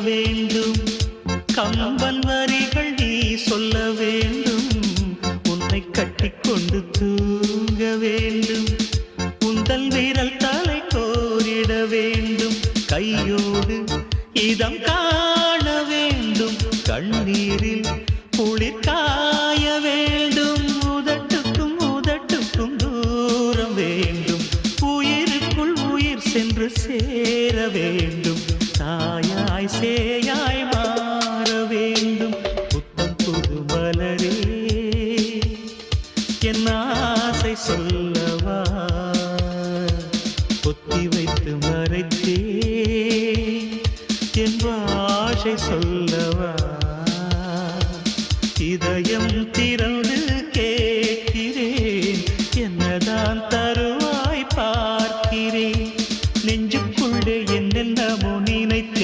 வேண்டும் கம்பன் வரிகள் நீ சொல்ல வேண்டும் உன்னை கட்டிக்கொண்டு தூங்க வேண்டும் உந்தல் வீரல் தலை கோரிட வேண்டும் கையோடு இதம் காண வேண்டும் கண்ணீரில் குளிர் காய வேண்டும் உதட்டுக்கும் உதட்டுக்கும் தூரம் வேண்டும் உயிருக்குள் உயிர் சென்று சேர வேண்டும் தாயாய் சேயாய் மாற வேண்டும் புத்தம் புது மலரே என் ஆசை சொல்லவா பொத்தி வைத்து மறைத்தே என் ஆசை சொல்லவா இதயம்